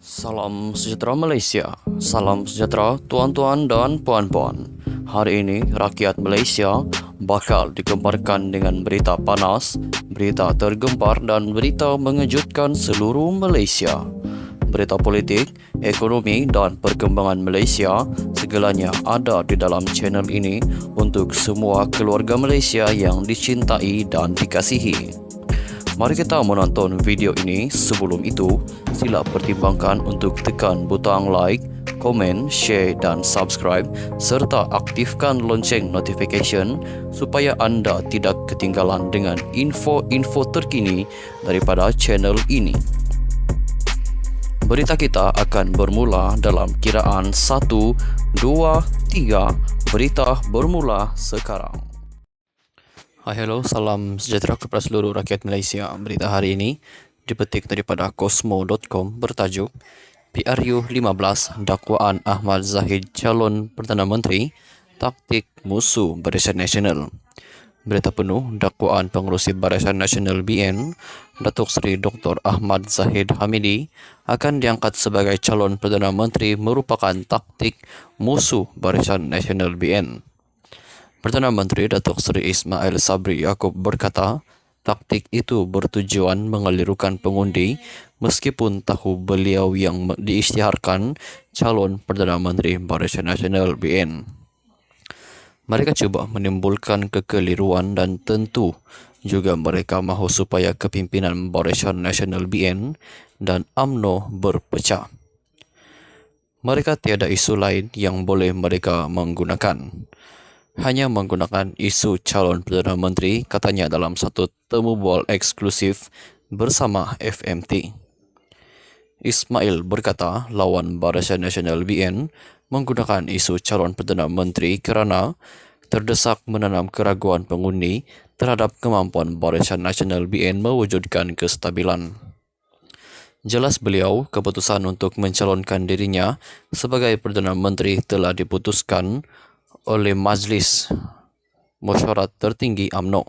Salam sejahtera Malaysia. Salam sejahtera tuan-tuan dan puan-puan. Hari ini rakyat Malaysia bakal digemparkan dengan berita panas, berita tergempar dan berita mengejutkan seluruh Malaysia. Berita politik, ekonomi dan perkembangan Malaysia segalanya ada di dalam channel ini untuk semua keluarga Malaysia yang dicintai dan dikasihi. Mari kita menonton video ini. Sebelum itu, sila pertimbangkan untuk tekan butang like, komen, share dan subscribe serta aktifkan lonceng notification supaya anda tidak ketinggalan dengan info-info terkini daripada channel ini. Berita kita akan bermula dalam kiraan 1, 2, 3. Berita bermula sekarang. Hai, hello, salam sejahtera kepada seluruh rakyat Malaysia. Berita hari ini dipetik daripada Kosmo.com bertajuk PRU 15 dakwaan Ahmad Zahid calon Perdana Menteri, taktik musuh Barisan Nasional. Berita penuh dakwaan pengerusi Barisan Nasional BN, Datuk Seri Dr. Ahmad Zahid Hamidi akan diangkat sebagai calon Perdana Menteri merupakan taktik musuh Barisan Nasional BN. Perdana Menteri Datuk Seri Ismail Sabri Yaakob berkata, taktik itu bertujuan mengelirukan pengundi meskipun tahu beliau yang diisytiharkan calon Perdana Menteri Barisan Nasional BN. Mereka cuba menimbulkan kekeliruan dan tentu juga mereka mahu supaya kepimpinan Barisan Nasional BN dan UMNO berpecah. Mereka tiada isu lain yang boleh mereka menggunakan. Hanya menggunakan isu calon Perdana Menteri, katanya dalam satu temu bual eksklusif bersama FMT. Ismail berkata lawan Barisan Nasional BN menggunakan isu calon Perdana Menteri kerana terdesak menanam keraguan pengundi terhadap kemampuan Barisan Nasional BN mewujudkan kestabilan. Jelas beliau, keputusan untuk mencalonkan dirinya sebagai Perdana Menteri telah diputuskan oleh Majlis Mesyuarat Tertinggi UMNO.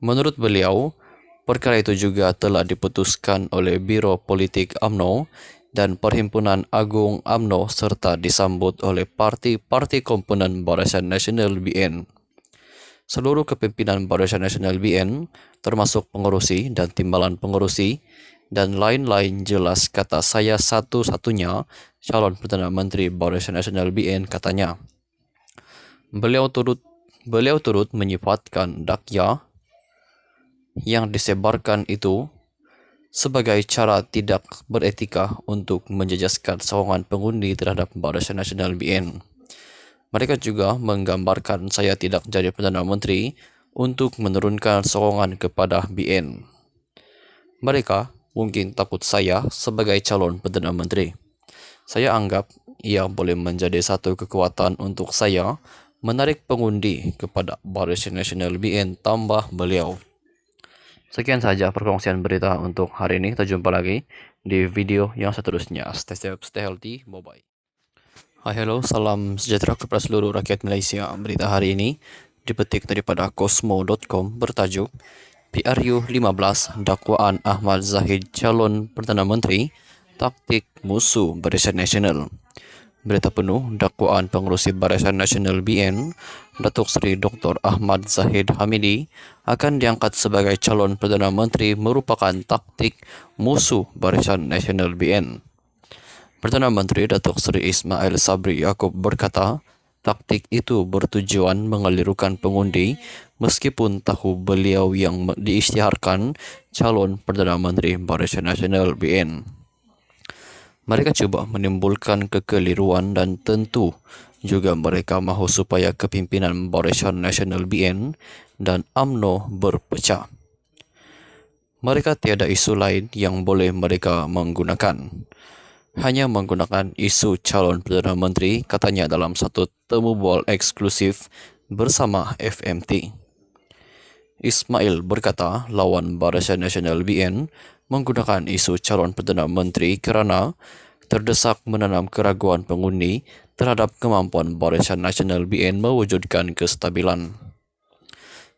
Menurut beliau, perkara itu juga telah diputuskan oleh Biro Politik UMNO dan Perhimpunan Agung UMNO serta disambut oleh parti-parti komponen Barisan Nasional BN. Seluruh kepimpinan Barisan Nasional BN, termasuk pengerusi dan timbalan pengerusi, dan lain-lain jelas kata saya satu-satunya calon Perdana Menteri Barisan Nasional BN, katanya. Beliau turut menyifatkan dakwah yang disebarkan itu sebagai cara tidak beretika untuk menjejaskan sokongan pengundi terhadap Barisan Nasional BN. Mereka juga menggambarkan saya tidak jadi Perdana Menteri untuk menurunkan sokongan kepada BN. Mereka mungkin takut saya sebagai calon Perdana Menteri. Saya anggap ia boleh menjadi satu kekuatan untuk saya menarik pengundi kepada Barisan Nasional BN, tambah beliau. Sekian saja perkongsian berita untuk hari ini. Kita jumpa lagi di video yang seterusnya. Stay safe, stay healthy, bye-bye. Hai, hello, salam sejahtera kepada seluruh rakyat Malaysia. Berita hari ini dipetik daripada Kosmo.com bertajuk PRU 15 dakwaan Ahmad Zahid calon Perdana Menteri, taktik musuh Barisan Nasional. Berita penuh dakwaan pengerusi Barisan Nasional BN, Datuk Seri Dr. Ahmad Zahid Hamidi akan diangkat sebagai calon Perdana Menteri merupakan taktik musuh Barisan Nasional BN. Perdana Menteri Datuk Seri Ismail Sabri Yaakob berkata, taktik itu bertujuan mengelirukan pengundi meskipun tahu beliau yang diisytiharkan calon Perdana Menteri Barisan Nasional BN. Mereka cuba menimbulkan kekeliruan dan tentu juga mereka mahu supaya kepimpinan Barisan Nasional BN dan UMNO berpecah. Mereka tiada isu lain yang boleh mereka menggunakan. Hanya menggunakan isu calon Perdana Menteri, katanya dalam satu temu bual eksklusif bersama FMT. Ismail berkata lawan Barisan Nasional BN menggunakan isu calon Perdana Menteri kerana terdesak menanam keraguan pengundi terhadap kemampuan Barisan Nasional BN mewujudkan kestabilan.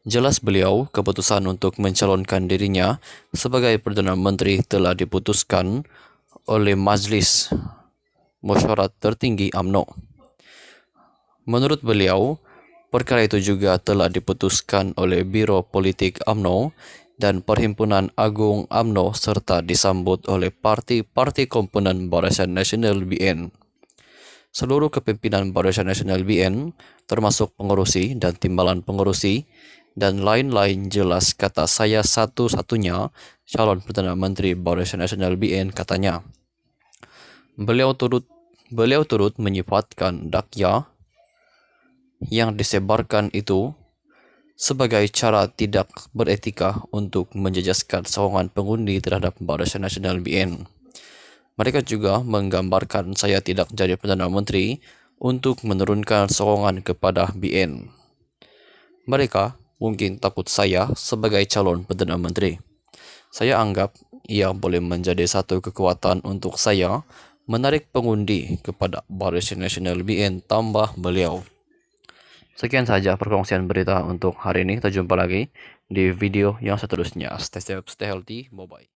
Jelas beliau, keputusan untuk mencalonkan dirinya sebagai Perdana Menteri telah diputuskan oleh Majlis Musyawarat Tertinggi UMNO. Menurut beliau, perkara itu juga telah diputuskan oleh Biro Politik UMNO dan Perhimpunan Agung UMNO serta disambut oleh parti-parti komponen Barisan Nasional BN. Seluruh kepimpinan Barisan Nasional BN, termasuk pengurusi dan timbalan pengurusi, dan lain-lain jelas kata saya satu-satunya calon Perdana Menteri Barisan Nasional BN, katanya. Beliau turut menyifatkan dakwah yang disebarkan itu sebagai cara tidak beretika untuk menjejaskan sokongan pengundi terhadap Barisan Nasional BN. Mereka juga menggambarkan saya tidak jadi Perdana Menteri untuk menurunkan sokongan kepada BN. Mereka mungkin takut saya sebagai calon Perdana Menteri. Saya anggap ia boleh menjadi satu kekuatan untuk saya menarik pengundi kepada Barisan Nasional BN, tambah beliau. Sekian saja perkongsian berita untuk hari ini. Kita jumpa lagi di video yang seterusnya. Stay safe, stay healthy, bye-bye.